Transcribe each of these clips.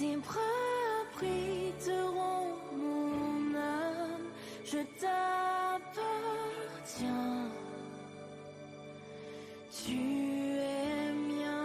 tes bras abriteront mon âme, je t'appartiens, tu es mien.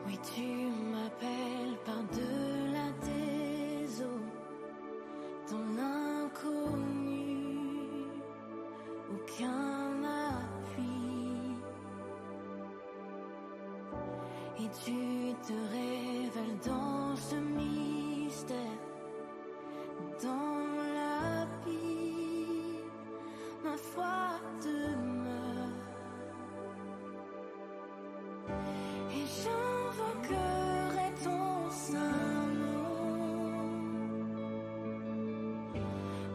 Oui, tu m'appelles par-delà tes eaux, dans l'inconnu, aucun appui. Et tu te révèles dans ce mystère, dans la vie, ma foi demeure. Et j'invoquerai ton saint nom,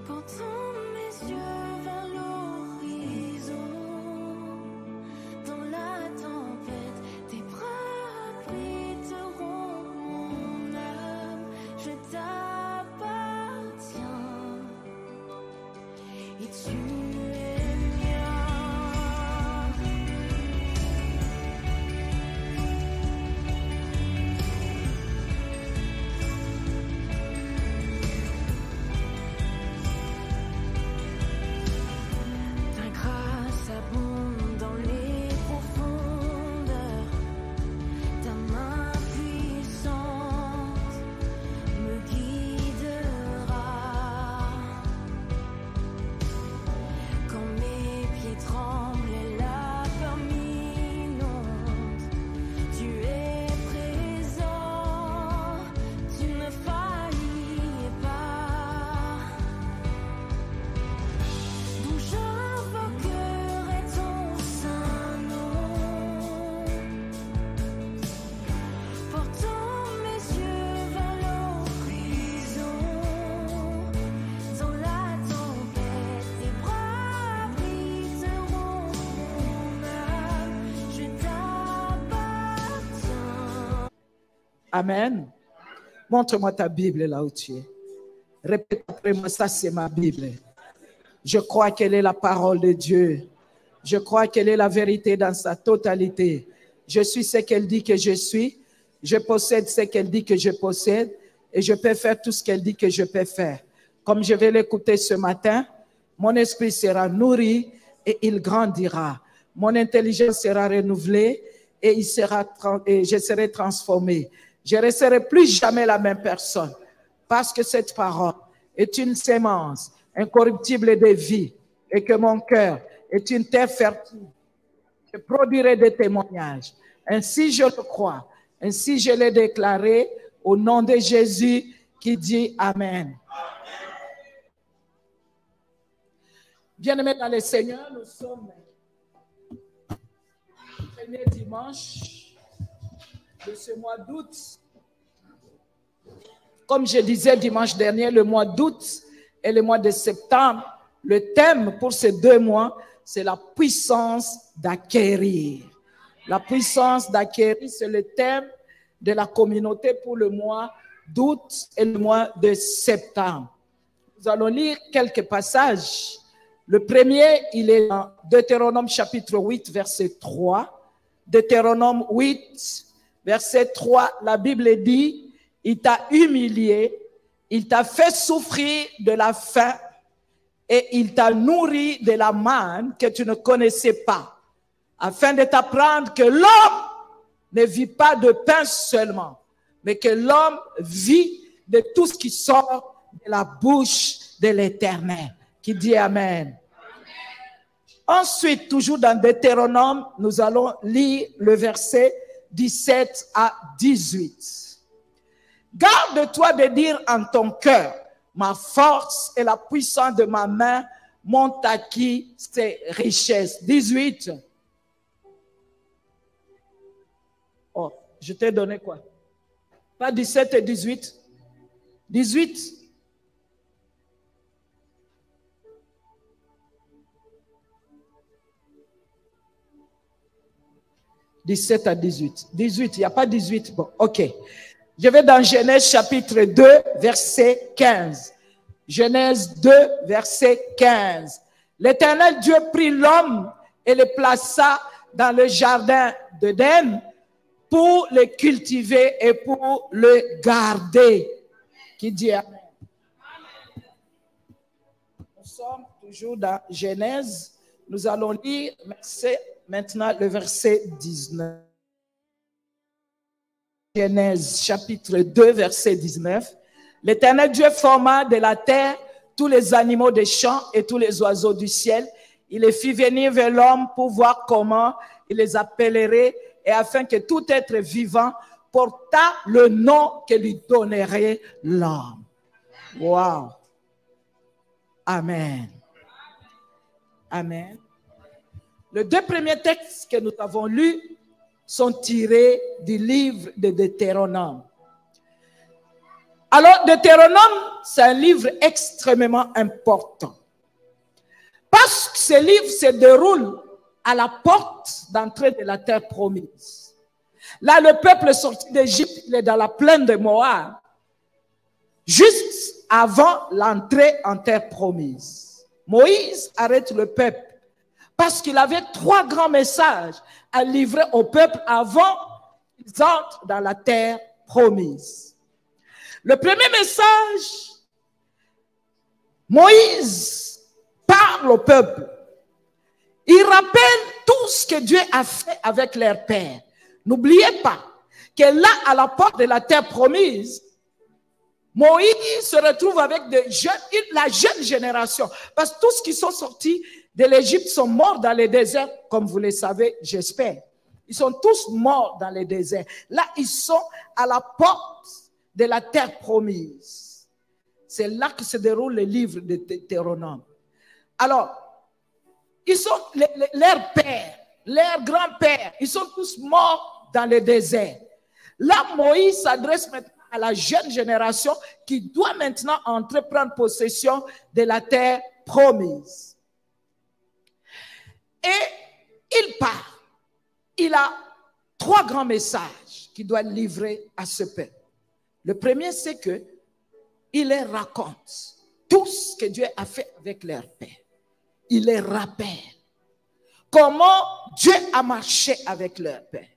portant mes yeux vers l'horizon. Dans la tempête, tes bras abriteront mon âme, je t'appartiens, et tu es mien. Abonde dans les profondeurs, ta main puissante me guidera. Quand mes pieds tremblent et la peur m'inonde, tu es présent, tu ne faillis pas. Donc j'invoquerai ton saint nom, portant mes yeux vers l'horizon. Dans la tempête, tes bras abriteront mon âme, je t'appartiens. Amen. Montre-moi ta Bible là où tu es. Répète après moi, ça c'est ma Bible. Je crois qu'elle est la parole de Dieu. Je crois qu'elle est la vérité dans sa totalité. Je suis ce qu'elle dit que je suis. Je possède ce qu'elle dit que je possède. Et je peux faire tout ce qu'elle dit que je peux faire. Comme je vais l'écouter ce matin, mon esprit sera nourri et il grandira. Mon intelligence sera renouvelée et je serai transformé. Je ne serai plus jamais la même personne. Parce que cette parole est une sémence incorruptible de vie et que mon cœur est une terre fertile. Je produirai des témoignages. Ainsi je le crois. Ainsi je l'ai déclaré Au nom de Jésus qui dit Amen. Bien-aimés dans le Seigneur, nous sommes le premier dimanche de ce mois d'août. Comme je disais dimanche dernier, le mois d'août et le mois de septembre, le thème pour ces 2 mois, c'est la puissance d'acquérir. La puissance d'acquérir, c'est le thème de la communauté pour le mois d'août et le mois de septembre. Nous allons lire quelques passages. Le premier, il est dans Deutéronome chapitre 8, verset 3. Deutéronome 8, verset 3, la Bible dit, « Il t'a humilié, il t'a fait souffrir de la faim et il t'a nourri de la manne que tu ne connaissais pas, afin de t'apprendre que l'homme ne vit pas de pain seulement, mais que l'homme vit de tout ce qui sort de la bouche de l'Éternel. » Qui dit Amen. Ensuite, toujours dans Deutéronome, nous allons lire le verset 17 à 18. Garde-toi de dire en ton cœur, ma force et la puissance de ma main m'ont acquis ces richesses. 18. Oh, je t'ai donné quoi? Pas 17 et 18. 18. « 17 à 18. 18, il n'y a pas 18. Bon, ok. Je vais dans Genèse chapitre 2, verset 15. Genèse 2, verset 15. L'Éternel Dieu prit l'homme et le plaça dans le jardin d'Éden pour le cultiver et pour le garder. Qui dit Amen. Nous sommes toujours dans Genèse. Nous allons lire maintenant le verset 19. Genèse chapitre 2, verset 19. L'Éternel Dieu forma de la terre tous les animaux des champs et tous les oiseaux du ciel. Il les fit venir vers l'homme pour voir comment il les appellerait et afin que tout être vivant portât le nom que lui donnerait l'homme. Wow. Amen. Amen. Les 2 premiers textes que nous avons lus sont tirés du livre de Deutéronome. Alors, Deutéronome, c'est un livre extrêmement important. Parce que ce livre se déroule à la porte d'entrée de la terre promise. Là, le peuple sorti d'Égypte, il est dans la plaine de Moab, juste avant l'entrée en terre promise. Moïse arrête le peuple parce qu'il avait 3 grands messages à livrer au peuple avant qu'ils entrent dans la terre promise. Le premier message, Moïse parle au peuple. Il rappelle tout ce que Dieu a fait avec leur père. N'oubliez pas que là, à la porte de la terre promise, Moïse se retrouve avec la jeune génération. Parce que tous ceux qui sont sortis de l'Égypte sont morts dans le désert, comme vous le savez, j'espère. Ils sont tous morts dans le désert. Là, ils sont à la porte de la terre promise. C'est là que se déroule le livre de Deutéronome. Alors, ils sont leurs pères, leurs grands-pères, ils sont tous morts dans le désert. Là, Moïse s'adresse maintenant à la jeune génération qui doit maintenant entrer, prendre possession de la terre promise. Et il part. Il a 3 grands messages qu'il doit livrer à ce peuple. Le premier, c'est que il leur raconte tout ce que Dieu a fait avec leur père. Il les rappelle comment Dieu a marché avec leur père.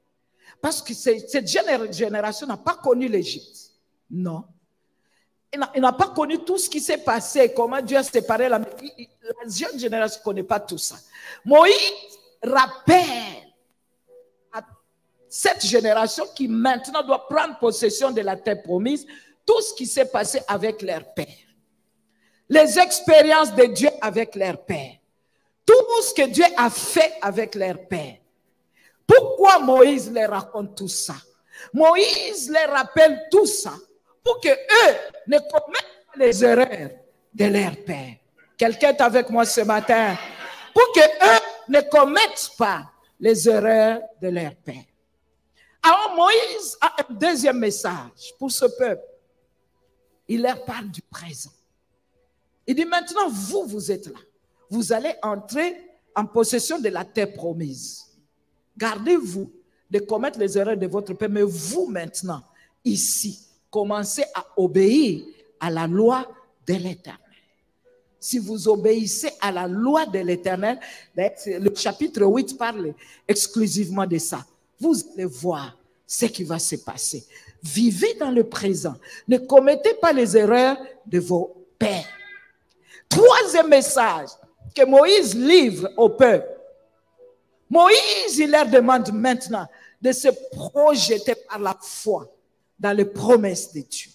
Parce que cette génération n'a pas connu l'Égypte. Non. Il n'a pas connu tout ce qui s'est passé, comment Dieu a séparé la jeune génération ne connaît pas tout ça. Moïse rappelle à cette génération qui maintenant doit prendre possession de la terre promise, tout ce qui s'est passé avec leur père. Les expériences de Dieu avec leur père. Tout ce que Dieu a fait avec leur père. Pourquoi Moïse leur raconte tout ça? Moïse les rappelle tout ça pour que eux ne commettent pas les erreurs de leur père. Quelqu'un est avec moi ce matin. Pour que eux ne commettent pas les erreurs de leur père. Alors Moïse a un deuxième message pour ce peuple. Il leur parle du présent. Il dit maintenant, vous êtes là. Vous allez entrer en possession de la terre promise. Gardez-vous de commettre les erreurs de votre père, mais vous maintenant, ici, commencez à obéir à la loi de l'Éternel. Si vous obéissez à la loi de l'Éternel, le chapitre 8 parle exclusivement de ça. Vous allez voir ce qui va se passer. Vivez dans le présent. Ne commettez pas les erreurs de vos pères. Troisième message que Moïse livre au peuple. Moïse, il leur demande maintenant de se projeter par la foi dans les promesses de Dieu.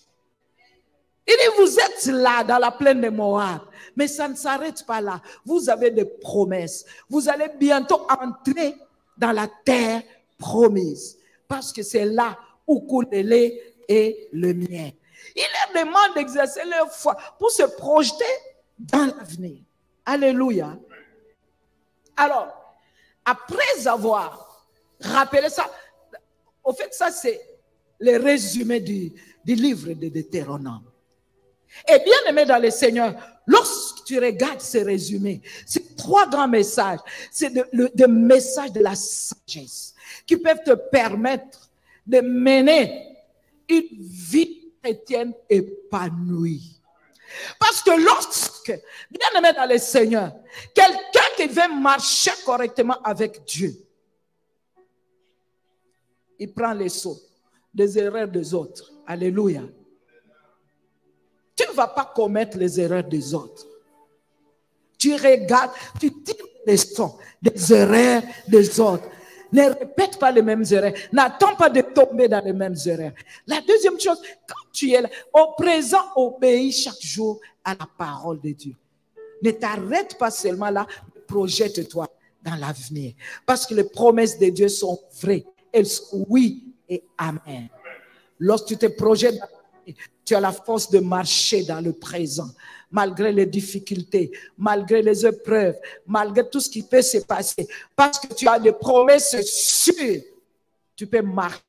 Il dit, vous êtes là dans la plaine de Moab, mais ça ne s'arrête pas là. Vous avez des promesses. Vous allez bientôt entrer dans la terre promise, parce que c'est là où coule le lait et le miel. Il leur demande d'exercer leur foi pour se projeter dans l'avenir. Alléluia. Alors, après avoir rappelé ça, au fait, ça c'est le résumé du livre de Deutéronome. Et bien aimé dans le Seigneur, lorsque tu regardes ces résumés, ces trois grands messages, c'est des messages de la sagesse qui peuvent te permettre de mener une vie chrétienne épanouie. Parce que lorsque, bien aimé dans le Seigneur, quelqu'un qui veut marcher correctement avec Dieu, il prend les sauts des erreurs des autres. Alléluia. Tu ne vas pas commettre les erreurs des autres. Tu regardes, tu tires les leçons des erreurs des autres. Ne répète pas les mêmes erreurs. N'attends pas de tomber dans les mêmes erreurs. La deuxième chose, quand tu es là, au présent, obéis chaque jour à la parole de Dieu. Ne t'arrête pas seulement là, projette-toi dans l'avenir. Parce que les promesses de Dieu sont vraies. Elles sont oui et amen. Lorsque tu te projettes dans l'avenir, tu as la force de marcher dans le présent, malgré les difficultés, malgré les épreuves, malgré tout ce qui peut se passer. Parce que tu as des promesses sûres, tu peux marcher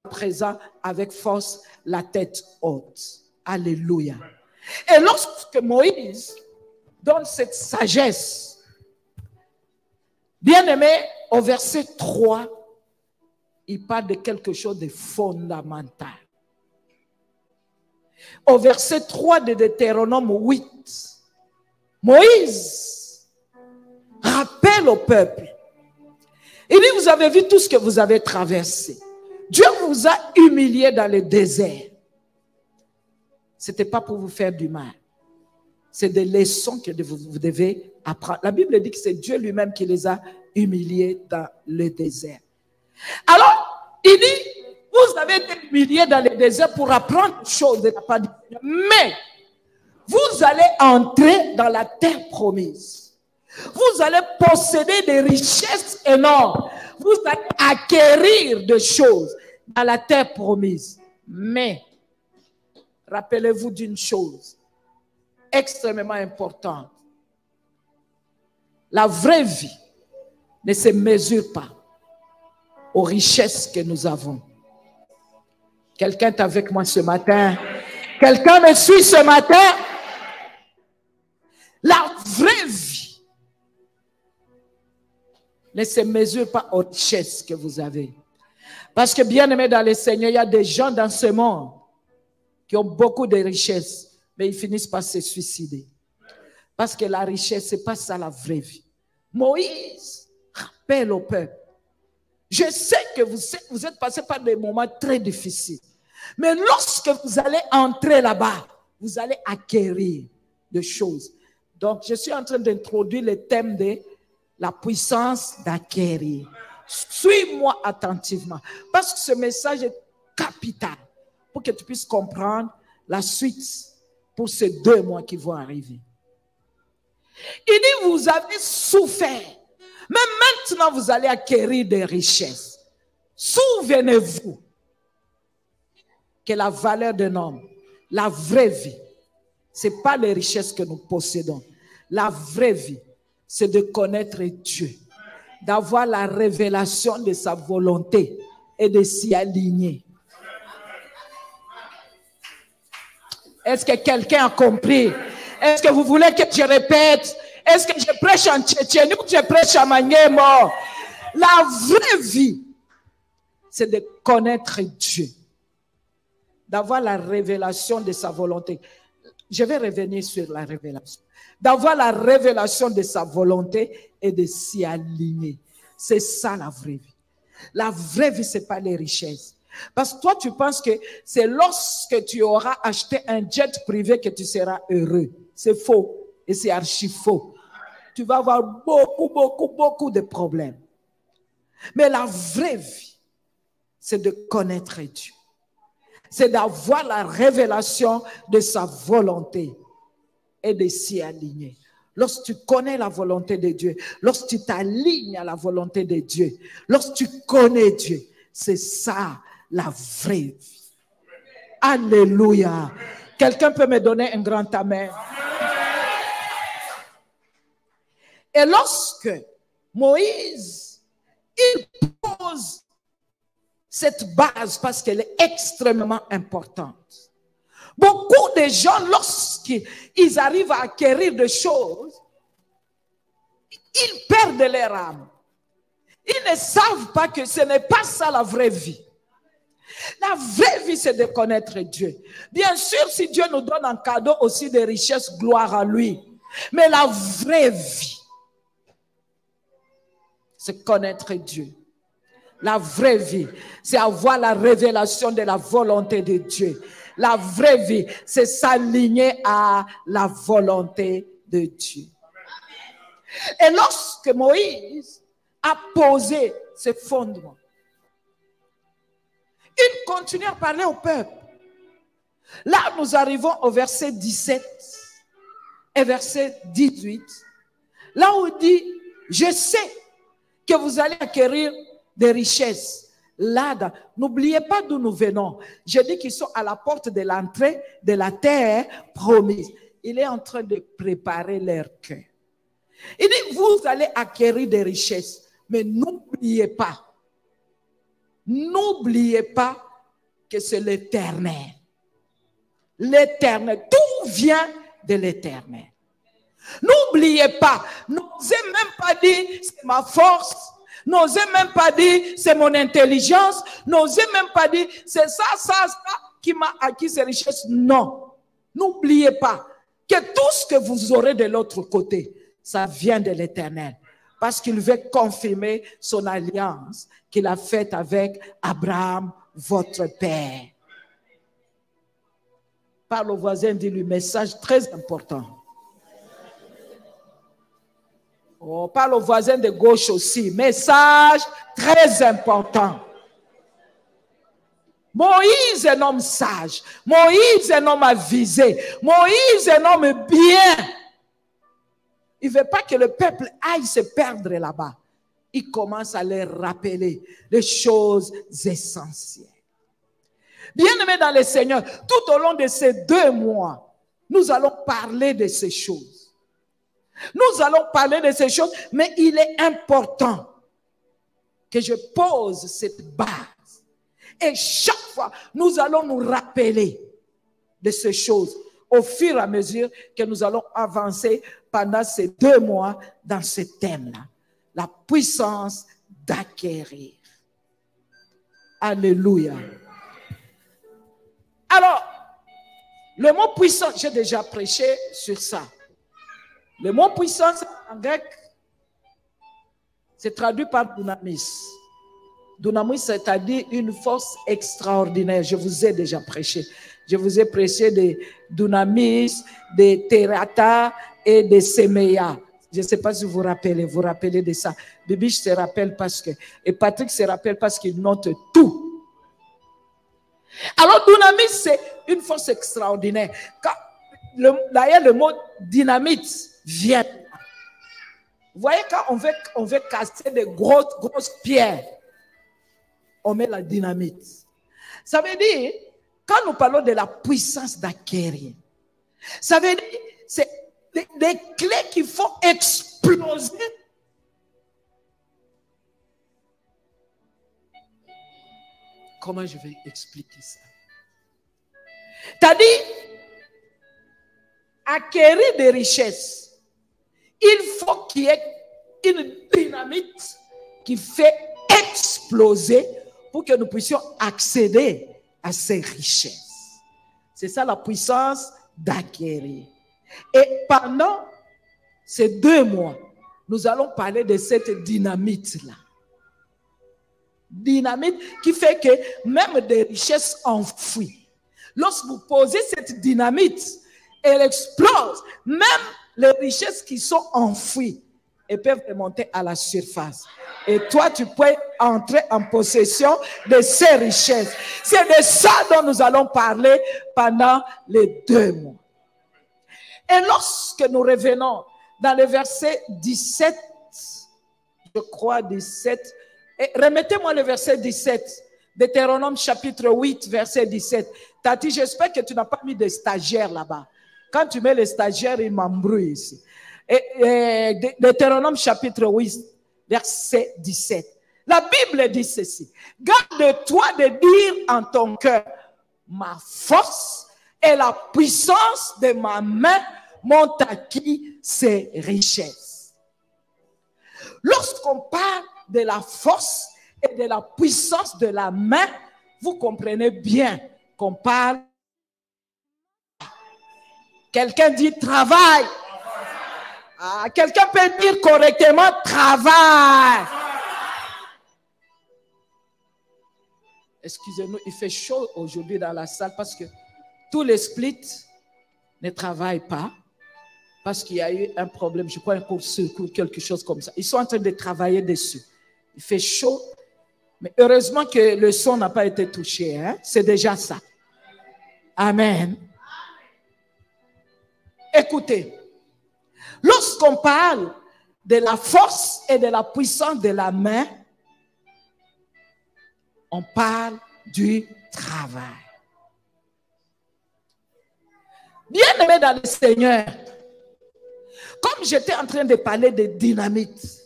au présent avec force, la tête haute. Alléluia. Et lorsque Moïse donne cette sagesse, bien aimé, au verset 3, il parle de quelque chose de fondamental. Au verset 3 de Deutéronome 8, Moïse rappelle au peuple. Il dit, vous avez vu tout ce que vous avez traversé. Dieu vous a humilié dans le désert. Ce n'était pas pour vous faire du mal. C'est des leçons que vous devez apprendre. La Bible dit que c'est Dieu lui-même qui les a humiliés dans le désert. Alors, il dit, vous avez été humiliés dans le désert pour apprendre des choses de la part de Dieu. Mais, vous allez entrer dans la terre promise. Vous allez posséder des richesses énormes. Vous allez acquérir des choses dans la terre promise. Mais, rappelez-vous d'une chose extrêmement importante. La vraie vie ne se mesure pas aux richesses que nous avons. Quelqu'un est avec moi ce matin? Quelqu'un me suit ce matin? La vraie vie ne se mesure pas aux richesses que vous avez. Parce que bien aimé dans le Seigneur, il y a des gens dans ce monde qui ont beaucoup de richesses, mais ils finissent par se suicider. Parce que la richesse, ce n'est pas ça la vraie vie. Moïse rappelle au peuple. Je sais que vous êtes passé par des moments très difficiles. Mais lorsque vous allez entrer là-bas, vous allez acquérir des choses. Donc, je suis en train d'introduire le thème de la puissance d'acquérir. Suis-moi attentivement. Parce que ce message est capital pour que tu puisses comprendre la suite pour ces 2 mois qui vont arriver. Il dit, vous avez souffert. Mais maintenant, vous allez acquérir des richesses. Souvenez-vous que la valeur d'un homme, la vraie vie, ce n'est pas les richesses que nous possédons. La vraie vie, c'est de connaître Dieu, d'avoir la révélation de sa volonté et de s'y aligner. Est-ce que quelqu'un a compris? Est-ce que vous voulez que je répète? Est-ce que je prêche en tchétchénie ou que je prêche en Manyemo? La vraie vie, c'est de connaître Dieu, d'avoir la révélation de sa volonté. Je vais revenir sur la révélation. D'avoir la révélation de sa volonté et de s'y aligner. C'est ça la vraie vie. La vraie vie, ce n'est pas les richesses. Parce que toi, tu penses que c'est lorsque tu auras acheté un jet privé que tu seras heureux. C'est faux et c'est archi faux. Tu vas avoir beaucoup de problèmes. Mais la vraie vie, c'est de connaître Dieu. C'est d'avoir la révélation de sa volonté et de s'y aligner. Lorsque tu connais la volonté de Dieu, lorsque tu t'alignes à la volonté de Dieu, lorsque tu connais Dieu, c'est ça la vraie vie. Alléluia. Quelqu'un peut me donner un grand amen? Et lorsque Moïse, il pose cette base parce qu'elle est extrêmement importante. Beaucoup de gens, lorsqu'ils arrivent à acquérir des choses, ils perdent leur âme. Ils ne savent pas que ce n'est pas ça la vraie vie. La vraie vie, c'est de connaître Dieu. Bien sûr, si Dieu nous donne en cadeau aussi des richesses, gloire à lui. Mais la vraie vie, c'est connaître Dieu. La vraie vie, c'est avoir la révélation de la volonté de Dieu. La vraie vie, c'est s'aligner à la volonté de Dieu. Et lorsque Moïse a posé ce fondement, il continue à parler au peuple. Là, nous arrivons au verset 17 et verset 18. Là où il dit, je sais que vous allez acquérir des richesses. Là, n'oubliez pas d'où nous venons. Je dis qu'ils sont à la porte de l'entrée de la terre promise. Il est en train de préparer leur cœur. Il dit, vous allez acquérir des richesses. Mais n'oubliez pas que c'est l'Éternel. L'Éternel, tout vient de l'Éternel. N'oubliez pas, n'osez même pas dire c'est ma force, n'osez même pas dire c'est mon intelligence, n'osez même pas dire c'est ça qui m'a acquis ces richesses. Non, n'oubliez pas que tout ce que vous aurez de l'autre côté, ça vient de l'Éternel. Parce qu'il veut confirmer son alliance qu'il a faite avec Abraham, votre père. Parle au voisin, dis-lui, message très important. Oh, parle au voisin de gauche aussi, message très important. Moïse est un homme sage. Moïse est un homme avisé. Moïse est un homme bien. Il ne veut pas que le peuple aille se perdre là-bas. Il commence à leur rappeler les choses essentielles. Bien-aimés dans le Seigneur, tout au long de ces 2 mois, nous allons parler de ces choses. Nous allons parler de ces choses, mais il est important que je pose cette base. Et chaque fois, nous allons nous rappeler de ces choses au fur et à mesure que nous allons avancer pendant ces 2 mois dans ce thème-là. La puissance d'acquérir. Alléluia. Alors, le mot puissance, j'ai déjà prêché sur ça. Le mot puissance en grec, c'est traduit par dunamis. Dunamis, c'est-à-dire une force extraordinaire. Je vous ai déjà prêché. Je vous ai prêché de dunamis, de terata et de semeia. Je ne sais pas si vous vous rappelez de ça. Bibiche se rappelle parce que, et Patrick se rappelle parce qu'il note tout. Alors, dunamis, c'est une force extraordinaire. D'ailleurs, le mot dynamite vient. Vous voyez, quand on veut casser des grosses pierres, on met la dynamite. Ça veut dire, quand nous parlons de la puissance d'acquérir, ça veut dire, c'est des clés qui font exploser. Comment je vais expliquer ça? C'est-à-dire, acquérir des richesses, il faut qu'il y ait une dynamite qui fait exploser pour que nous puissions accéder à ces richesses. C'est ça la puissance d'acquérir. Et pendant ces 2 mois, nous allons parler de cette dynamite-là. Dynamite qui fait que même des richesses enfouies, lorsque vous posez cette dynamite, elle explose. Même les richesses qui sont enfouies, elles peuvent remonter à la surface. Et toi, tu peux entrer en possession de ces richesses. C'est de ça dont nous allons parler pendant les 2 mois. Et lorsque nous revenons dans le verset 17, je crois 17, et remettez-moi le verset 17, Deutéronome chapitre 8, verset 17. Tati, j'espère que tu n'as pas mis de stagiaires là-bas. Quand tu mets les stagiaires, ils m'embrouillent ici. Et Deutéronome chapitre 8, verset 17. La Bible dit ceci. Garde-toi de dire en ton cœur, ma force et la puissance de ma main m'ont acquis ces richesses. Lorsqu'on parle de la force et de la puissance de la main, vous comprenez bien qu'on parle. Quelqu'un dit travail. Ah, quelqu'un peut dire correctement travail. Excusez-nous, il fait chaud aujourd'hui dans la salle parce que tous les splits ne travaillent pas parce qu'il y a eu un problème, je crois un court-circuit, quelque chose comme ça. Ils sont en train de travailler dessus. Il fait chaud, mais heureusement que le son n'a pas été touché. Hein? C'est déjà ça. Amen. Écoutez, lorsqu'on parle de la force et de la puissance de la main, on parle du travail. Bien-aimés dans le Seigneur, comme j'étais en train de parler de dynamite,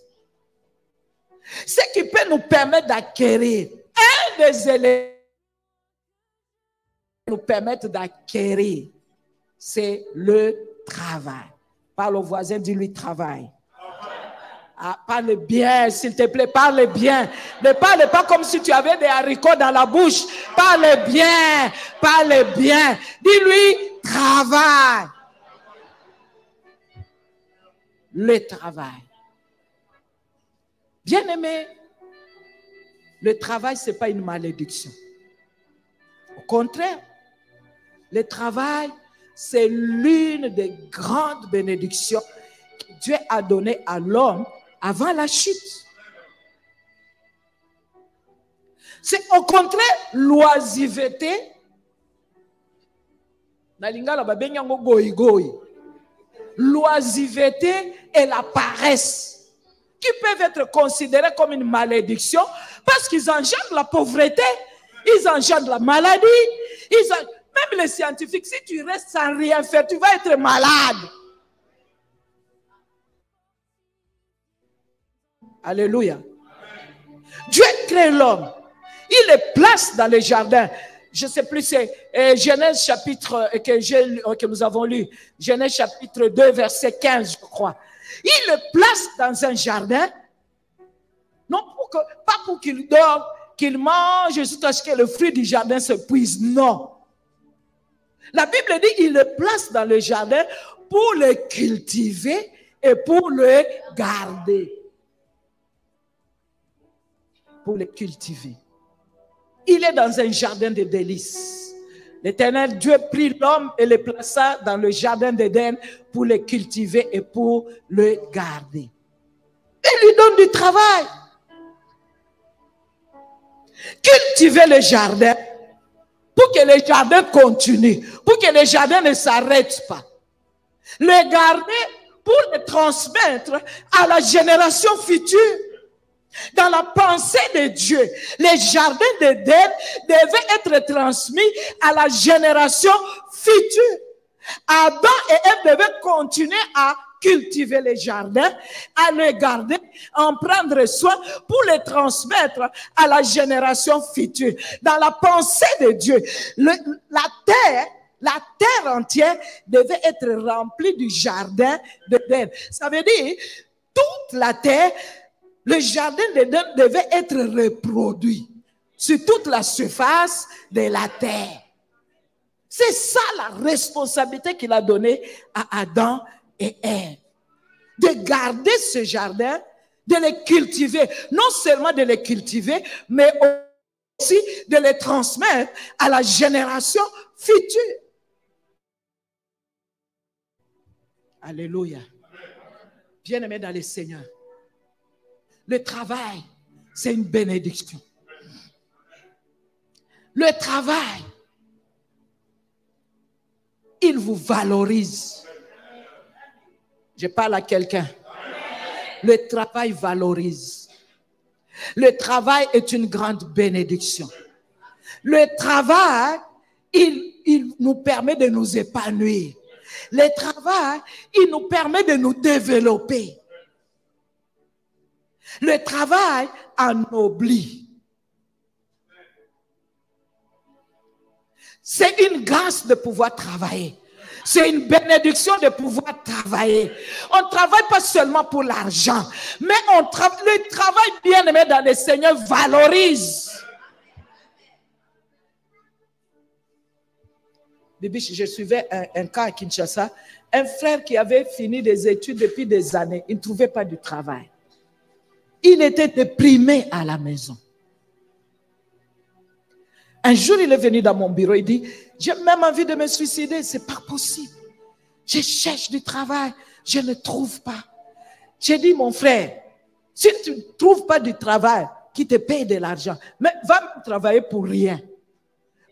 ce qui peut nous permettre d'acquérir, un des éléments qui nous permettent d'acquérir, c'est le travail. Parle au voisin, dis-lui travail. Ah, parle bien, s'il te plaît, parle bien. Ne parle pas comme si tu avais des haricots dans la bouche. Parle bien, parle bien. Dis-lui travail. Le travail. Bien-aimé, le travail, ce n'est pas une malédiction. Au contraire, le travail, c'est l'une des grandes bénédictions que Dieu a données à l'homme avant la chute. C'est au contraire l'oisiveté. L'oisiveté et la paresse qui peuvent être considérées comme une malédiction parce qu'ils engendrent la pauvreté, ils engendrent la maladie, même les scientifiques, si tu restes sans rien faire, tu vas être malade. Alléluia. Dieu crée l'homme. Il le place dans le jardin. Je ne sais plus, c'est Genèse chapitre que nous avons lu. Genèse chapitre 2, verset 15, je crois. Il le place dans un jardin. Non, pas pour qu'il dorme, qu'il mange jusqu'à ce que le fruit du jardin se puise. Non. La Bible dit qu'il le place dans le jardin pour le cultiver et pour le garder. Pour le cultiver. Il est dans un jardin de délices. L'Éternel Dieu prit l'homme et le plaça dans le jardin d'Éden pour le cultiver et pour le garder. Il lui donne du travail. Cultiver le jardin pour que le jardin continue, pour que le jardin ne s'arrête pas. Le garder pour le transmettre à la génération future. Dans la pensée de Dieu, les jardins d'Éden devaient être transmis à la génération future. Adam et Ève devaient continuer à cultiver les jardins, à les garder, à en prendre soin pour les transmettre à la génération future. Dans la pensée de Dieu, la terre entière devait être remplie du jardin d'Éden. Ça veut dire, toute la terre, le jardin d'Éden devait être reproduit sur toute la surface de la terre. C'est ça la responsabilité qu'il a donnée à Adam et Ève. De garder ce jardin, de les cultiver. Non seulement de les cultiver, mais aussi de les transmettre à la génération future. Alléluia. Bien-aimés dans le Seigneur, le travail, c'est une bénédiction. Le travail, il vous valorise. Je parle à quelqu'un. Le travail valorise. Le travail est une grande bénédiction. Le travail, il nous permet de nous épanouir. Le travail, il nous permet de nous développer. Le travail ennoblit. C'est une grâce de pouvoir travailler. C'est une bénédiction de pouvoir travailler. On ne travaille pas seulement pour l'argent, mais le travail bien-aimé dans le Seigneur valorise. Bibiche, je suivais un cas à Kinshasa, un frère qui avait fini des études depuis des années, il ne trouvait pas du travail. Il était déprimé à la maison. Un jour, il est venu dans mon bureau, il dit, j'ai même envie de me suicider, c'est pas possible. Je cherche du travail, je ne trouve pas. J'ai dit, mon frère, si tu ne trouves pas du travail qui te paye de l'argent, mais va travailler pour rien.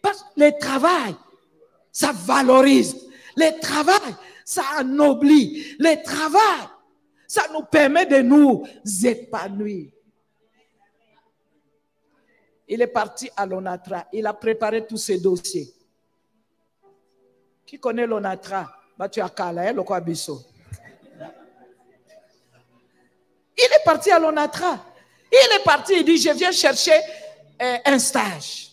Parce que le travail, ça valorise. Le travail, ça ennoblit. Le travail, ça nous permet de nous épanouir. Il est parti à l'ONATRA. Il a préparé tous ses dossiers. Qui connaît l'ONATRA? Il est parti à l'ONATRA. Il est parti, il dit, je viens chercher un stage.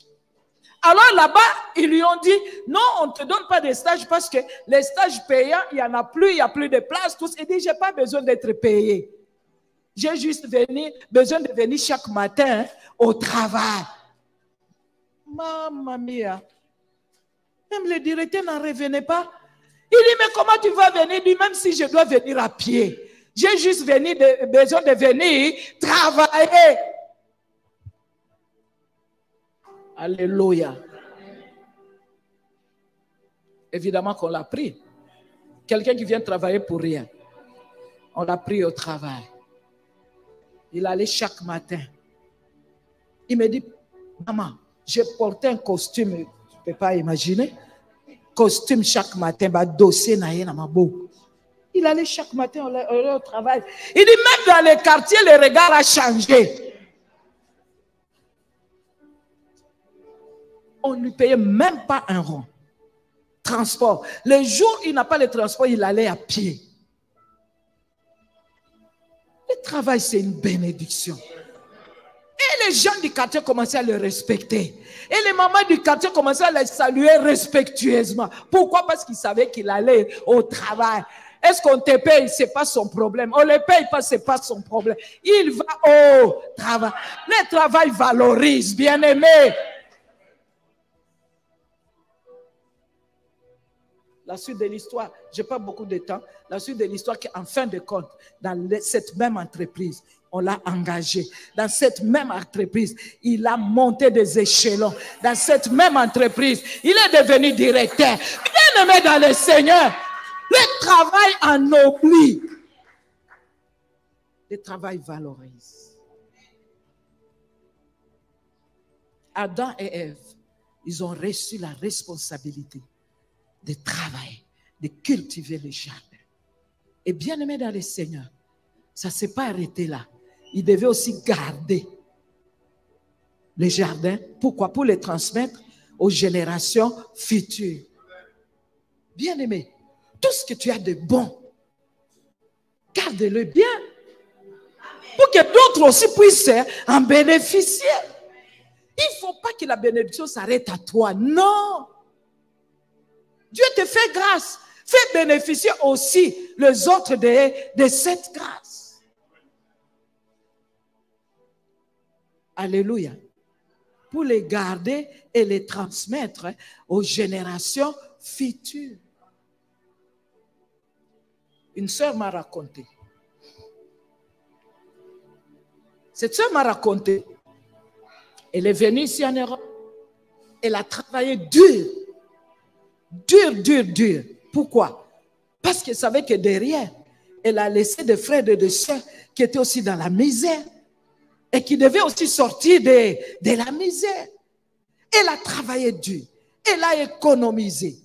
Alors là-bas, ils lui ont dit, non, on ne te donne pas de stage parce que les stages payants, il n'y en a plus, il n'y a plus de place. Tous. Il dit, je n'ai pas besoin d'être payé. J'ai juste besoin de venir chaque matin au travail. Mamma mia. Même le directeur n'en revenait pas. Il dit, mais comment tu vas venir? Il dit, même si je dois venir à pied, j'ai juste besoin de venir travailler. Alléluia. Évidemment qu'on l'a pris. Quelqu'un qui vient travailler pour rien. On l'a pris au travail. Il allait chaque matin. Il me dit, maman, j'ai porté un costume, tu ne peux pas imaginer. Costume chaque matin, dossier naïe dans ma bouche. Il allait chaque matin au travail. Il dit, même dans les quartiers, le regard a changé. On ne lui payait même pas un rond. Transport. Les jours où il n'a pas le transport, il allait à pied. Le travail, c'est une bénédiction. Et les gens du quartier commençaient à le respecter. Et les mamans du quartier commençaient à le saluer respectueusement. Pourquoi? Parce qu'ils savaient qu'il allait au travail. Est-ce qu'on te paye? Ce n'est pas son problème. On ne le paye pas, ce n'est pas son problème. Il va au travail. Le travail valorise, bien-aimé. La suite de l'histoire, je n'ai pas beaucoup de temps. La suite de l'histoire, qu'en fin de compte, dans cette même entreprise, on l'a engagé. Dans cette même entreprise, il a monté des échelons. Dans cette même entreprise, il est devenu directeur. Bien-aimé dans le Seigneur, le travail ennoblit. Le travail valorise. Adam et Ève, ils ont reçu la responsabilité de travailler, de cultiver le jardin. Et bien aimé dans le Seigneur, ça ne s'est pas arrêté là. il devait aussi garder les jardins. Pourquoi? Pour les transmettre aux générations futures. Bien-aimé, tout ce que tu as de bon, garde-le bien. Pour que d'autres aussi puissent en bénéficier. Il ne faut pas que la bénédiction s'arrête à toi. Non. Dieu te fait grâce. Fais bénéficier aussi les autres de cette grâce. Alléluia. Pour les garder et les transmettre aux générations futures. Une sœur m'a raconté. Cette sœur m'a raconté. Elle est venue ici en Europe. Elle a travaillé dur. Dur. Pourquoi? Parce qu'elle savait que derrière, elle a laissé des frères et des sœurs qui étaient aussi dans la misère et qui devaient aussi sortir de la misère. Elle a travaillé dur. Elle a économisé.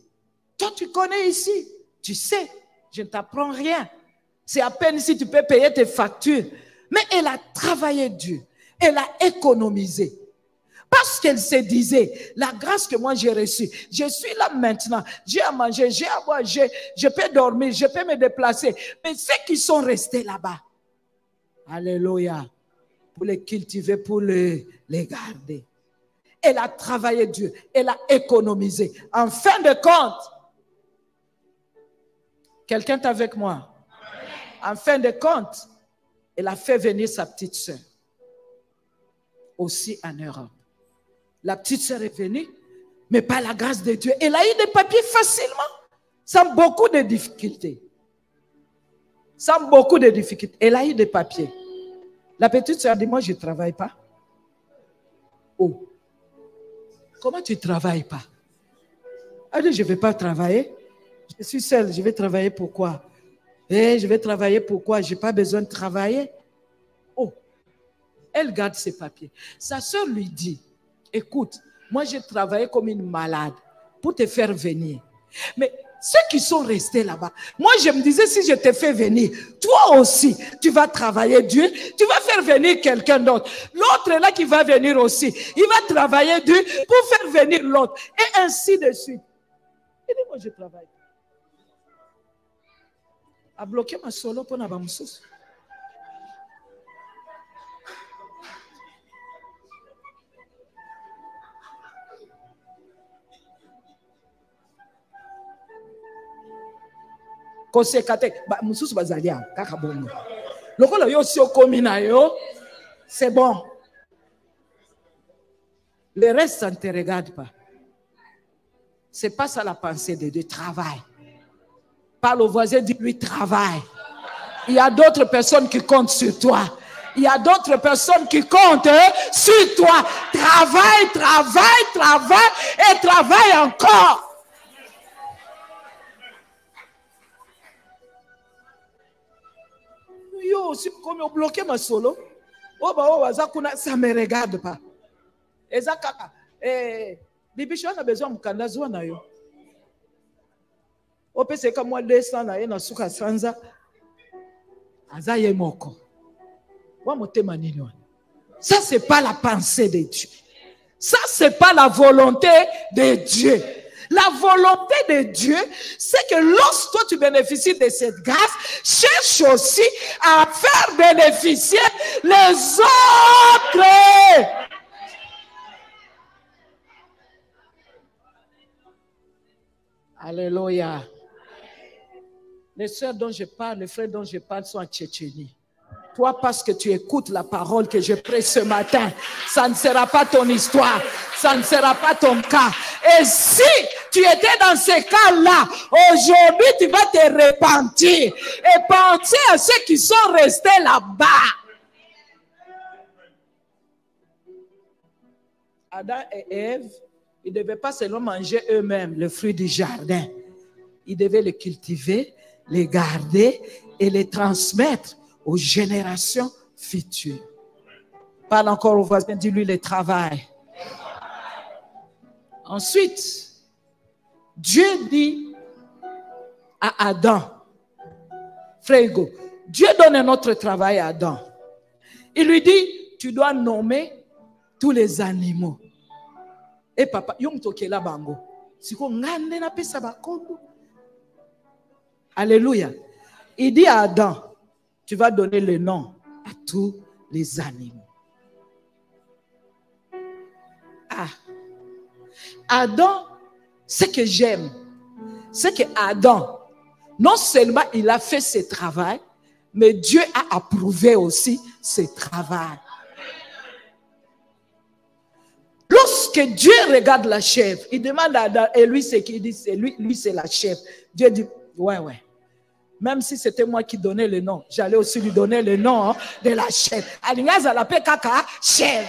Toi, tu connais ici. Tu sais, je ne t'apprends rien. C'est à peine si tu peux payer tes factures. Mais elle a travaillé dur. Elle a économisé. Parce qu'elle se disait, la grâce que moi j'ai reçue, je suis là maintenant, j'ai à manger, j'ai à boire, je peux dormir, je peux me déplacer. Mais ceux qui sont restés là-bas, alléluia, pour les cultiver, pour les garder. Elle a travaillé dur, elle a économisé. En fin de compte, quelqu'un est avec moi? En fin de compte, elle a fait venir sa petite sœur, aussi en Europe. La petite sœur est venue, mais par la grâce de Dieu, elle a eu des papiers facilement, sans beaucoup de difficultés. Sans beaucoup de difficultés. Elle a eu des papiers. La petite sœur dit, moi, je ne travaille pas. Oh, comment tu ne travailles pas? Elle dit, je ne vais pas travailler. Je suis seule, je vais travailler pourquoi? Je vais travailler pourquoi? Je n'ai pas besoin de travailler. Oh, elle garde ses papiers. Sa sœur lui dit, écoute, moi j'ai travaillé comme une malade pour te faire venir. Mais ceux qui sont restés là-bas, moi je me disais, si je te fais venir, toi aussi, tu vas travailler dur, tu vas faire venir quelqu'un d'autre. L'autre là qui va venir aussi, il va travailler dur pour faire venir l'autre. Et ainsi de suite. Il dit, moi je travaille. A bloqué ma solo pour n'avoir mon sous. C'est bon. Le reste, ça ne te regarde pas. C'est pas ça la pensée de Dieu. Travail. Parle au voisin, dis-lui travail. Il y a d'autres personnes qui comptent sur toi. Il y a d'autres personnes qui comptent sur toi. Travaille et travaille encore. Yo, si comme on bloqué ma solo, ça me regarde pas. Et ça kaka, bibicho a besoin de kandazo na yo. Ope c'est comme moi 200 na na suka sanza. Azaye moko. Wa motema nini wana. Ça c'est pas la pensée de Dieu. Ça c'est pas la volonté de Dieu. La volonté de Dieu, c'est que lorsque toi tu bénéficies de cette grâce, cherche aussi à faire bénéficier les autres. Alléluia. Les sœurs dont je parle, les frères dont je parle sont en Tchétchénie. Toi, parce que tu écoutes la parole que je prêche ce matin, ça ne sera pas ton histoire, ça ne sera pas ton cas. Et si tu étais dans ce cas-là, aujourd'hui, tu vas te repentir et penser à ceux qui sont restés là-bas. Adam et Ève, ils ne devaient pas seulement manger eux-mêmes le fruit du jardin. Ils devaient le cultiver, les garder et les transmettre aux générations futures. Parle encore au voisin, dis-lui le travail. Ensuite, Dieu dit à Adam, frère Hugo, Dieu donne un autre travail à Adam. Il lui dit, tu dois nommer tous les animaux. Et papa, yom tokela bango. Siko ngande na pesa bakombo. Alléluia. Il dit à Adam, tu vas donner le nom à tous les animaux. Ah. Adam, ce que j'aime, c'est que Adam, non seulement il a fait ce travail, mais Dieu a approuvé aussi ce travail. Lorsque Dieu regarde la chèvre, il demande à Adam, et lui, c'est qu'il dit, c'est lui c'est la chèvre. Dieu dit, ouais. Même si c'était moi qui donnais le nom, j'allais aussi lui donner le nom de la chèvre. Alingaza l'appelle kaka chèvre.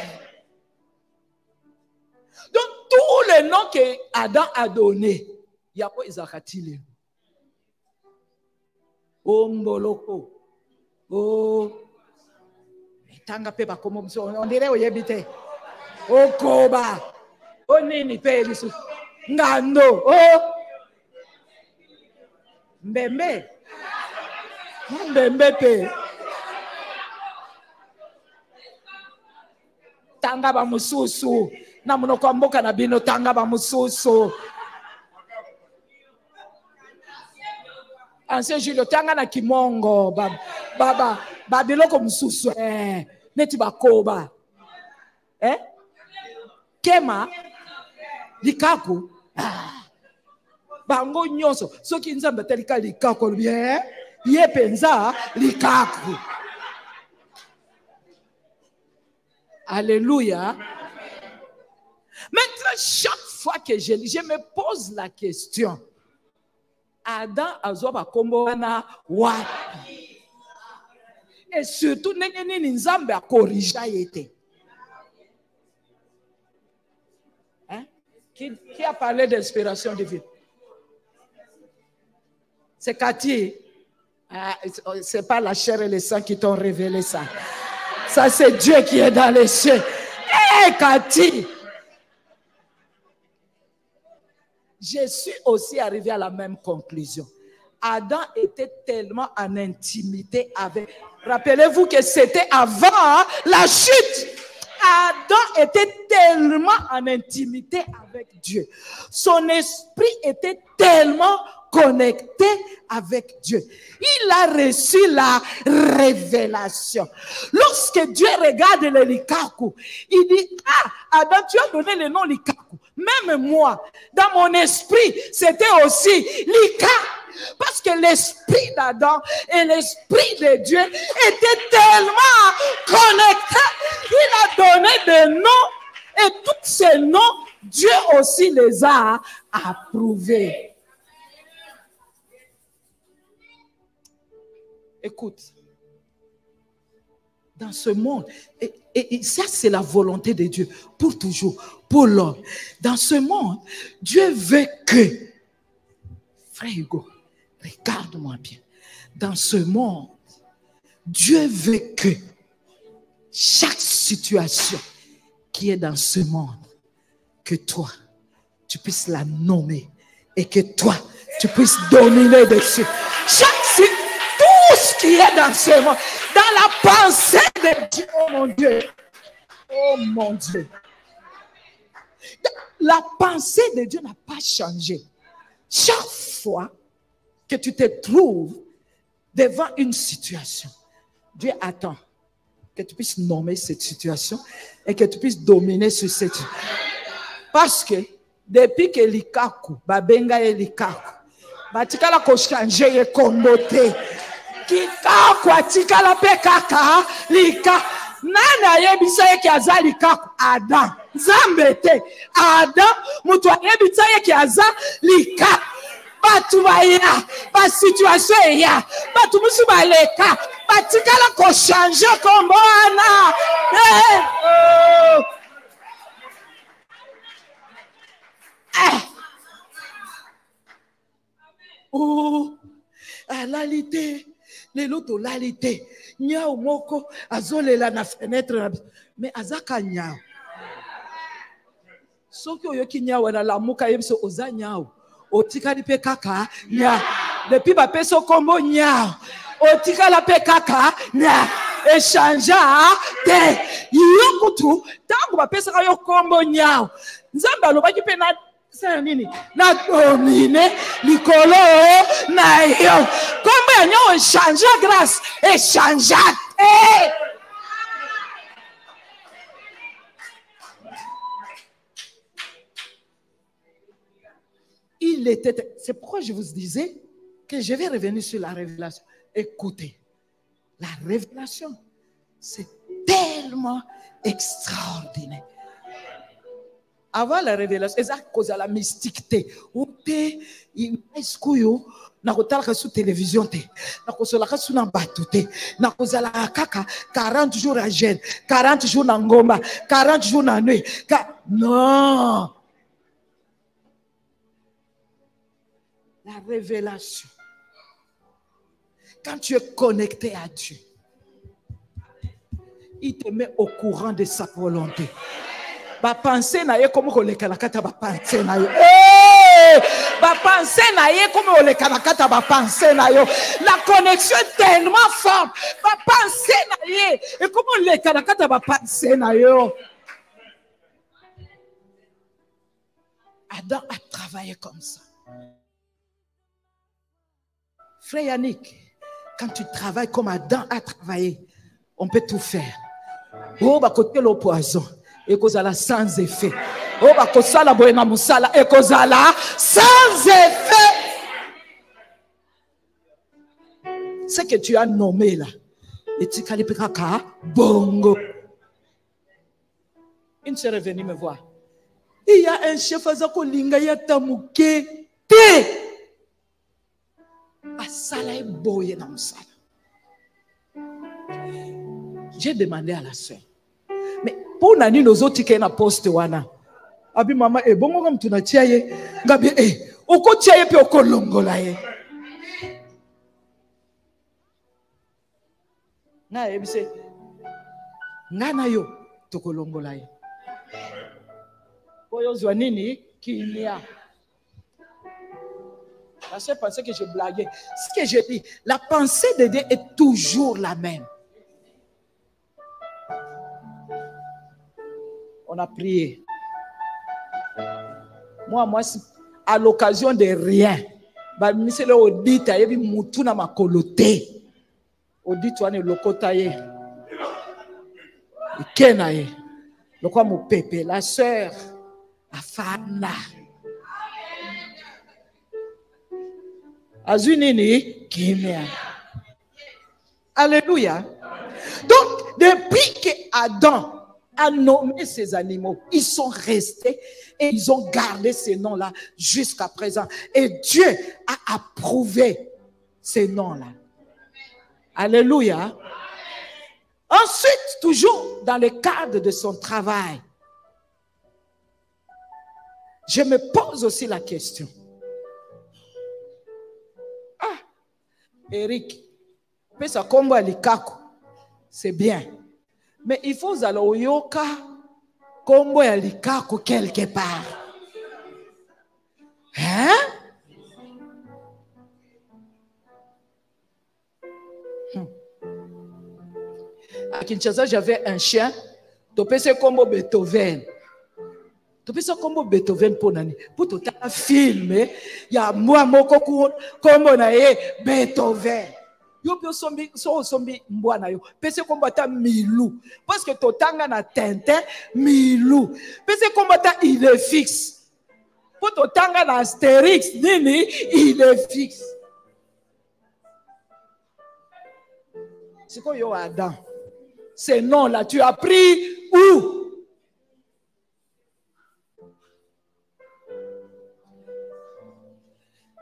Donc, tous les noms que Adam a donnés, il y a pas Isakatile. Oh, Mboloko. Oh, Tanga Peba, comme on dirait au Yébite. Oh, Koba. Oh, Nini Péris. Ngando. Oh, Mbembe. Mbembe Pé. Tanga ba mususu. Na munoko mboka na bino tanga ba mususu. Ancien Julio tanga na kimongo baba babiloko mususu neti bakoba kema likaku bango nyonso soki nzambe telika likaku bien ye penza likaku. Alléluia. Maintenant, chaque fois que je lis, je me pose la question. Adam azoba komboana wapi? Et surtout, nini nzambe a corrigé yete. Hein? Qui a parlé d'inspiration divine? C'est Cathy. Ah, c'est pas la chair et le sang qui t'ont révélé ça. Ça, c'est Dieu qui est dans les cieux. Hé, Cathy! Je suis aussi arrivé à la même conclusion. Adam était tellement en intimité avec... Rappelez-vous que c'était avant la chute. Adam était tellement en intimité avec Dieu. Son esprit était tellement connecté avec Dieu. Il a reçu la révélation. Lorsque Dieu regarde le likaku, il dit, ah, Adam, tu as donné le nom likaku. Même moi, dans mon esprit, c'était aussi lika. Parce que l'esprit d'Adam et l'esprit de Dieu étaient tellement connectés. Il a donné des noms et tous ces noms, Dieu aussi les a approuvés. Écoute, dans ce monde, et ça c'est la volonté de Dieu pour toujours, pour l'homme. Dans ce monde, Dieu veut que, frère Hugo, regarde-moi bien, dans ce monde, Dieu veut que chaque situation qui est dans ce monde, que toi, tu puisses la nommer et que toi, tu puisses dominer dessus. Tout ce qui est dans ce monde, dans la pensée de Dieu, oh mon Dieu, la pensée de Dieu n'a pas changé. Chaque fois que tu te trouves devant une situation, Dieu attend que tu puisses nommer cette situation et que tu puisses dominer sur cette situation. Parce que depuis que likaku, babenga e likaku, batikala ko changer e kombote. Kikaku atikala pe kaka lika. Nana yebisa ye ki aza likaku Adam. Zambete Adam mutu yebisa ye ki aza likaku. Batu baya, ba situation ya, batu musu baleka, batikala ko changer kombo ana. Oh, à l'alité, les lotos l'alité, nyao moko, azole la na fenêtre, mais azaka nyao. Soki oyoki nyao na la muka yemso oza nyao, otika li pe kaka nyao. Depuis ba peso kombo nyao, otika la pe kaka nyao. échangea te. Yokutu, tangu bapesa yo kombo nyao. Nzambe alobaki pe na c'est nini? Na domine likolo na yo. Kombo ya nyao échangea grâce, échangea te. Il était. C'est pourquoi je vous disais que je vais revenir sur la révélation. Écoutez, la révélation, c'est tellement extraordinaire. Avant la révélation, c'est à cause de la mystique. Na kotala sur télévision te na kosola sur na bato te na kozala kaka 40 jours à jeûne 40 jours na ngomba 40 jours na nuit non. La révélation, quand tu es connecté à Dieu, il te met au courant de sa volonté. Ba penser na ye comme ko le kanakata ba penser na yo. Ba penser na ye comme o le kanakata ba penser na yo. La connexion est tellement forte. Ba penser na ye et comme o le kanakata ba penser na yo. Adam a travaillé comme ça. Frère Yannick, quand tu travailles comme Adam a travaillé, on peut tout faire. Oh, bah côté le poison, et kozala sans effet. Oh, bah kosala boena musala, et kozala sans effet. Ce que tu as nommé là, et tu kalipikaka bongo. Il s'est revenu me voir. Il y a un chef azako lingaya tamuke te. J'ai demandé à la soeur, mais pour nani nos autres qui na poste wana abi mama e bongo comme tu na tiaye ngabi oko tiaye pe oko longola ye na ebise ngana yo toko longola ye koyo zwa nini kimia. La seule pensée que je blaguais, ce que je dis, la pensée de Dieu est toujours la même. On a prié. Moi, à l'occasion de rien, c'est le audit, il y a eu moutou na makoloté. Audit, on est lokotaye. Kenaye. Le quoi mon pépé, la sœur, Afana. Azunini kimia. Alléluia. Donc, depuis que Adam a nommé ces animaux, ils sont restés et ils ont gardé ces noms-là jusqu'à présent. Et Dieu a approuvé ces noms-là. Alléluia. Ensuite, toujours dans le cadre de son travail, je me pose aussi la question. Eric, pesa kombo ya likako, c'est bien. Mais il faut zala oyoka kombo ya likako quelque part. Hein? À Kinshasa, j'avais un chien, topese kombo Beethoven. Topese kombo Beethoven pour nani? Pour tout un film, il y a moi moko kombo na ye Beethoven. Yo bio sombi mbwana yo. Pese kombo ta Milou. Parce que totanga na Tintin Milou. Pese kombo ta il est fixe. Pour totanga na Astérix nini il est fixe. C'est quoi yo Adam? Ces noms-là, tu as pris où?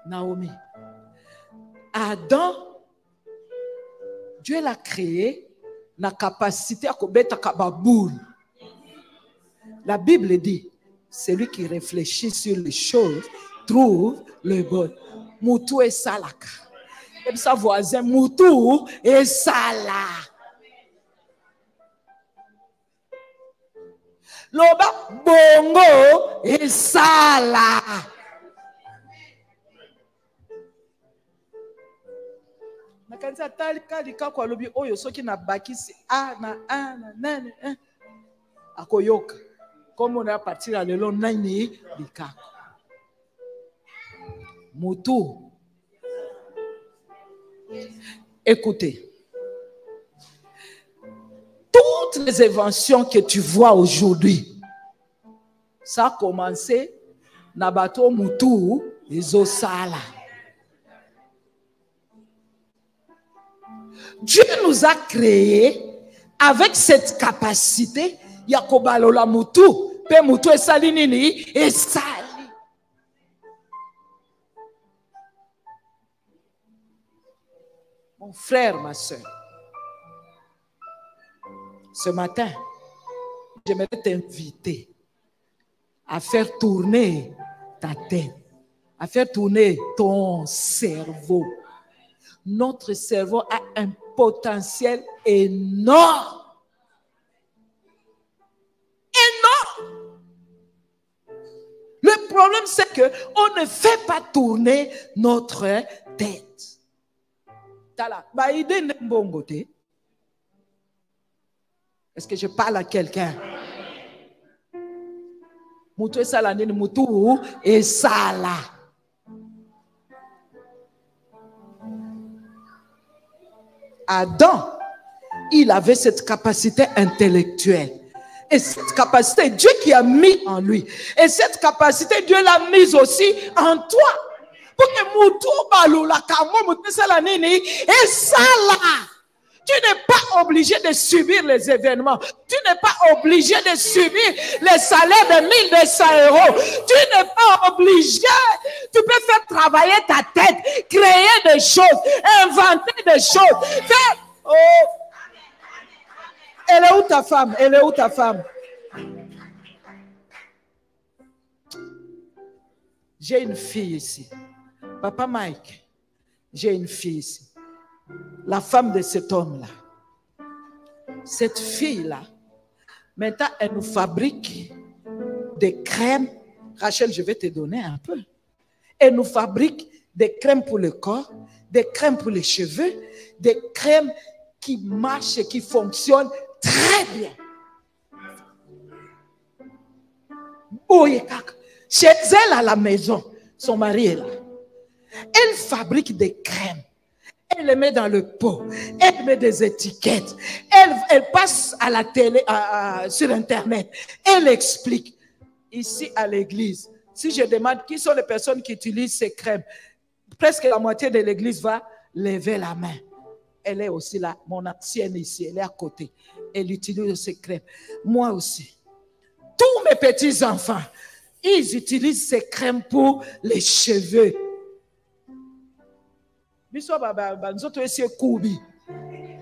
Naomi. Adam, Dieu l'a créé, la capacité à commettre la boule. La Bible dit, celui qui réfléchit sur les choses trouve le bon. Moutou et salaka. Et sa voisin, Moutou et sala. Loba bongo et sala. makanzi atalika likako alobi oyo soki na bakisi a na nani akoyoka comme on a partir à lelo nani likako mutu. Écoutez, toutes les inventions que tu vois aujourd'hui, ça a commencé na bato mutu ezosala. Dieu nous a créés avec cette capacité ya kobalola mutu pe mutu esali nini esali. Mon frère, ma soeur, ce matin, j'aimerais t'inviter à faire tourner ta tête, à faire tourner ton cerveau. Notre cerveau a un potentiel énorme. Énorme. Le problème, c'est qu'on ne fait pas tourner notre tête. Est-ce que je parle à quelqu'un? Mutu esala nini mutu esala. Adam, il avait cette capacité intellectuelle. Et cette capacité, Dieu qui a mis en lui. Et cette capacité, Dieu l'a mise aussi en toi. Pour que mutu balula kamo mutu esala nini esala. Tu n'es pas obligé de subir les événements. Tu n'es pas obligé de subir les salaires de 1200 €. Tu n'es pas obligé. Tu peux faire travailler ta tête, créer des choses, inventer des choses. Faire... Oh. Elle est où ta femme? Elle est où ta femme? J'ai une fille ici. Papa Mike, j'ai une fille ici. La femme de cet homme-là. Cette fille-là, maintenant, elle nous fabrique des crèmes. Rachel, je vais te donner un peu. Elle nous fabrique des crèmes pour le corps, des crèmes pour les cheveux, des crèmes qui marchent et qui fonctionnent très bien. Chez elle à la maison, son mari est là. Elle fabrique des crèmes. Elle les met dans le pot. Elle met des étiquettes. Elle passe à la télé, sur Internet. Elle explique. Ici à l'église, si je demande qui sont les personnes qui utilisent ces crèmes, presque la moitié de l'église va lever la main. Elle est aussi là, mon ancienne ici, elle est à côté. Elle utilise ces crèmes. Moi aussi. Tous mes petits-enfants, ils utilisent ces crèmes pour les cheveux.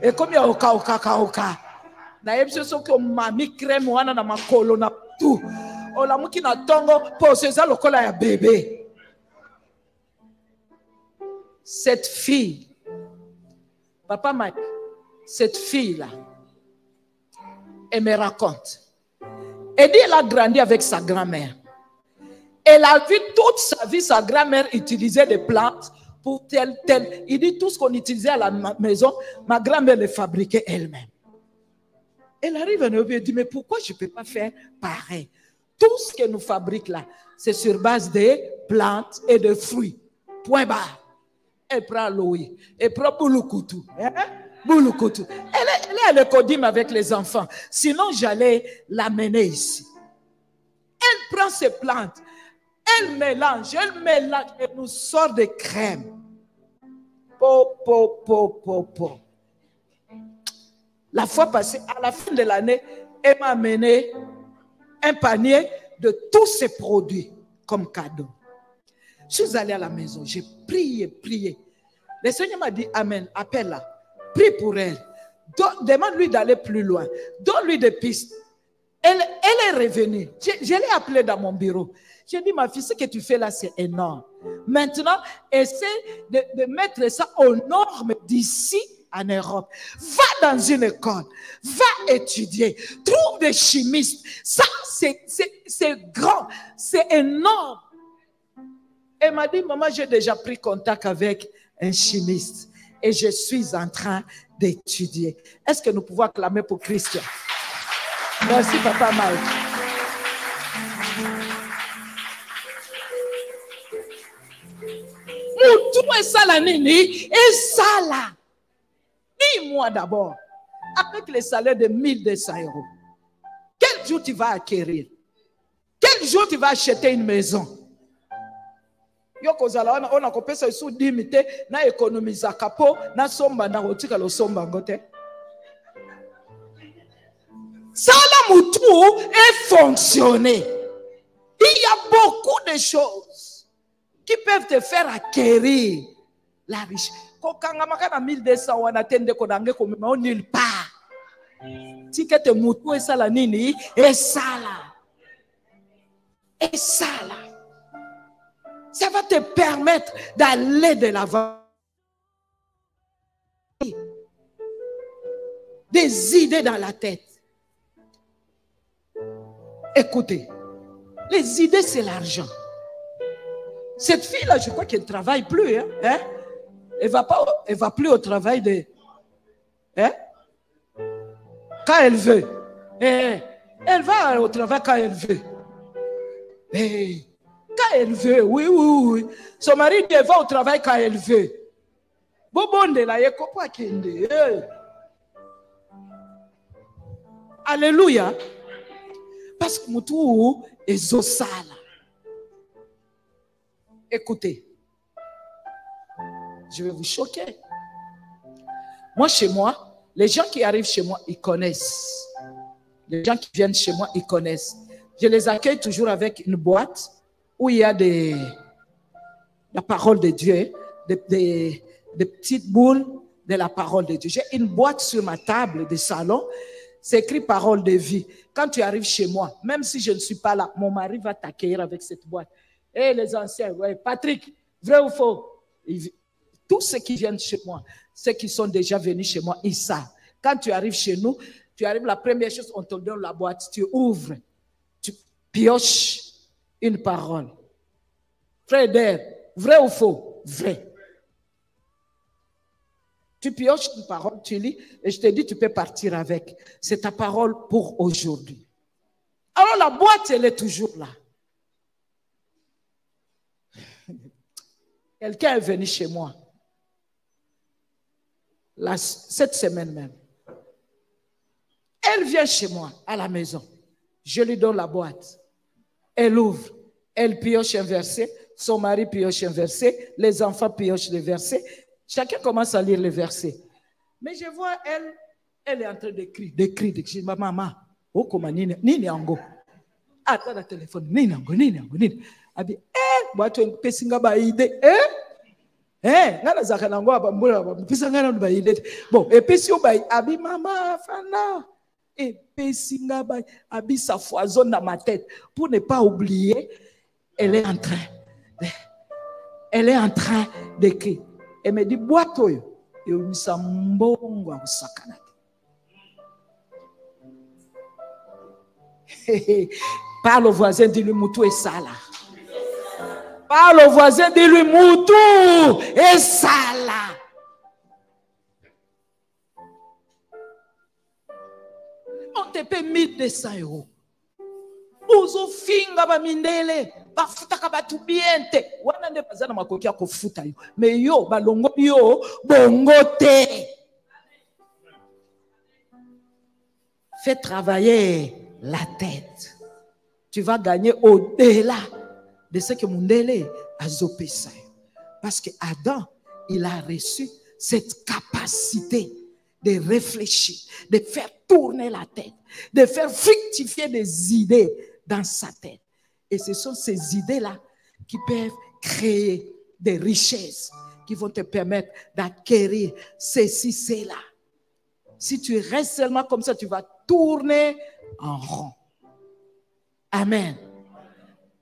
Et comme il y a oka na yebso soko mami crème wana na makolo na tout ola muki na tongo poseza lokola ya bébé. Cette fille, papa Mike, cette fille là, elle me raconte. Elle dit elle a grandi avec sa grand-mère. Elle a vu toute sa vie sa grand-mère utiliser des plantes pour tel. Il dit tout ce qu'on utilisait à la maison, ma grand-mère le fabriquait elle-même. Elle arrive à nous et dit, mais pourquoi je ne peux pas faire pareil? Tout ce que nous fabriquons là, c'est sur base de plantes et de fruits. Point barre. Elle prend l'eau, elle prend boulukoutou. Boulukoutou. Elle est à l'écodime avec les enfants. Sinon, j'allais l'amener ici. Elle prend ses plantes. Elle mélange, elle nous sort des crèmes. La fois passée, à la fin de l'année, elle m'a amené un panier de tous ces produits comme cadeau. Je suis allé à la maison, j'ai prié. Le Seigneur m'a dit, Amen, appelle-la, prie pour elle. Demande-lui d'aller plus loin. Donne-lui des pistes. Elle est revenue. Je l'ai appelée dans mon bureau. J'ai dit, ma fille, ce que tu fais là, c'est énorme. Maintenant, essaie de mettre ça aux normes d'ici en Europe. Va dans une école. Va étudier. Trouve des chimistes. Ça, c'est grand. C'est énorme. Elle m'a dit, maman, j'ai déjà pris contact avec un chimiste. et je suis en train d'étudier. Est-ce que nous pouvons acclamer pour Christian? Merci, Papa Mike. Tout est ça la nini, et ça là. Dis-moi d'abord, avec les salaires de 1200 €, quel jour tu vas acquérir? Quel jour tu vas acheter une maison? Yokozala on a coupé ça sous limité na économiser capo na somba na rotika lo somba ngote. Ça là moutou est fonctionné. Il y a beaucoup de choses qui peuvent te faire acquérir la richesse. Kokanga makana 1200 wana tende kodange komema nulle part. Tikete moutou et ça la nini et ça là. Et ça là. Ça va te permettre d'aller de l'avant. Des idées dans la tête. Écoutez, les idées, c'est l'argent. Cette fille-là, je crois qu'elle ne travaille plus. Hein? Elle ne va plus au travail de... Hein? Quand elle veut. Elle va au travail quand elle veut. Quand elle veut, oui. Son mari va au travail quand elle veut. Alléluia. Parce que Moutou est zosala. Écoutez, je vais vous choquer. Moi, chez moi, les gens qui arrivent chez moi, ils connaissent. Les gens qui viennent chez moi, ils connaissent. Je les accueille toujours avec une boîte où il y a la parole de Dieu, des petites boules de la parole de Dieu. J'ai une boîte sur ma table de salon, c'est écrit parole de vie. Quand tu arrives chez moi, même si je ne suis pas là, mon mari va t'accueillir avec cette boîte. Et les anciens, ouais, Patrick, vrai ou faux? Tous ceux qui viennent chez moi, ceux qui sont déjà venus chez moi, ils savent. Quand tu arrives chez nous, tu arrives, la première chose, on te donne la boîte, tu ouvres, tu pioches une parole. Frère, vrai ou faux? Vrai. Tu pioches une parole, tu lis, et je te dis, tu peux partir avec. C'est ta parole pour aujourd'hui. Alors la boîte, elle est toujours là. Quelqu'un est venu chez moi. Cette semaine même. Elle vient chez moi, à la maison. Je lui donne la boîte. Elle ouvre. Elle pioche un verset. Son mari pioche un verset. Les enfants piochent les versets. Chacun commence à lire les versets. Mais je vois, elle est en train d'écrire. Je dis, maman, oh, comment nini ango? Attends le téléphone. Nini ango. Elle dit, moi, tu es un pessinga ba idée. Ngana zakanango abambula pisanga ba idée. Bon, et puis si on ba abi maman fana. Et pessinga ba abi ça foisonne dans ma tête pour ne pas oublier. Elle est en train d'écrire. Elle me dit, boîte oyo, et on s'en mbongo à sakana. Parle au voisin, dis-lui, Moutou est sala. Parle au voisin, dis-lui, Moutou est sala. On te paie 1200 €. Uzo finga ba mindele. Bafutaka batu biente wana nde bazana makoki ya kofuta yo mais yo balongo yo bongo te. Fais travailler la tête, tu vas gagner au-delà de ce que Mundele a zopesa, parce que Adam il a reçu cette capacité de réfléchir, de faire tourner la tête, de faire fructifier des idées dans sa tête. Et ce sont ces idées-là qui peuvent créer des richesses, qui vont te permettre d'acquérir ceci, cela. Si tu restes seulement comme ça, tu vas tourner en rond. Amen.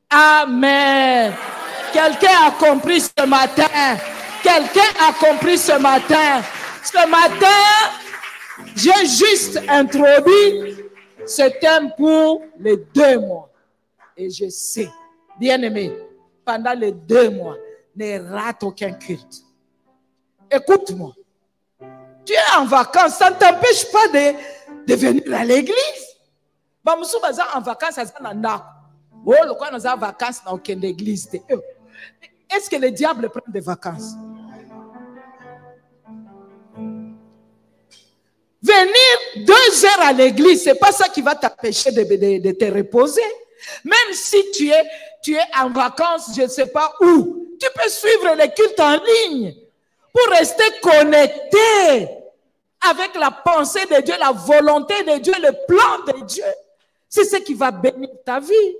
Amen. Quelqu'un a compris ce matin. Quelqu'un a compris ce matin. Ce matin, j'ai juste introduit ce thème pour les 2 mois. Et je sais, bien-aimé, pendant les 2 mois, ne rate aucun culte. Écoute-moi, Tu es en vacances, ça ne t'empêche pas de venir à l'église. Bamoussou baza en vacances, ça n'a pas. Oh, le quoi nous avons vacances dans aucune église. Est-ce que le diable prend des vacances? Venir 2 heures à l'église, c'est pas ça qui va t'empêcher de te reposer. Même si tu es en vacances, je ne sais pas où, tu peux suivre les cultes en ligne pour rester connecté avec la pensée de Dieu, la volonté de Dieu, le plan de Dieu. C'est ce qui va bénir ta vie.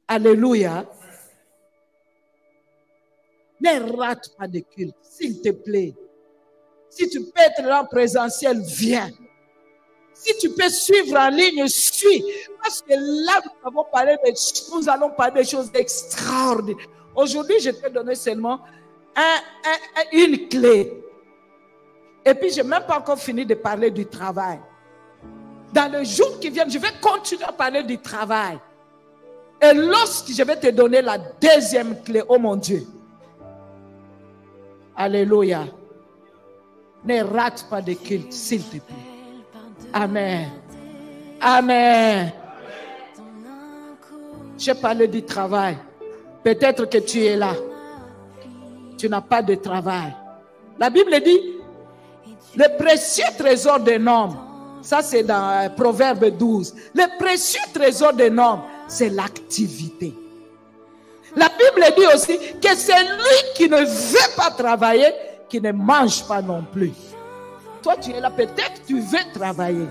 Alléluia. Ne rate pas de culte, s'il te plaît. Si tu peux être là en présentiel, viens. Si tu peux suivre en ligne, suis. Parce que là, nous allons parler des choses extraordinaires. Aujourd'hui, je t'ai donné seulement une clé. Et puis, je n'ai même pas encore fini de parler du travail. Dans les jours qui viennent, je vais continuer à parler du travail. Et lorsque je vais te donner la deuxième clé, oh mon Dieu. Alléluia. Ne rate pas de culte, s'il te plaît. Amen. Amen. J'ai parlé du travail. Peut-être que tu es là. Tu n'as pas de travail. La Bible dit, le précieux trésor d'un homme, ça c'est dans Proverbe 12, le précieux trésor d'un homme, c'est l'activité. La Bible dit aussi que c'est lui qui ne veut pas travailler, qui ne mange pas non plus. Toi, tu es là, peut-être tu veux travailler,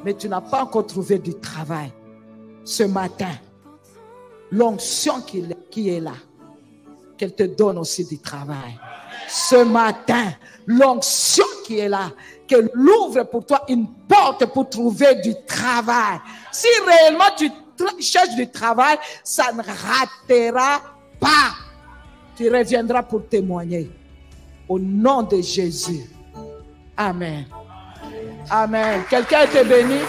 mais tu n'as pas encore trouvé du travail. Ce matin, l'onction qui est là, qu'elle te donne aussi du travail. Ce matin, l'onction qui est là, qu'elle ouvre pour toi une porte pour trouver du travail. Si réellement tu cherches du travail, ça ne ratera pas. Tu reviendras pour témoigner. Au nom de Jésus. Amen. Amen. Quelqu'un a été béni?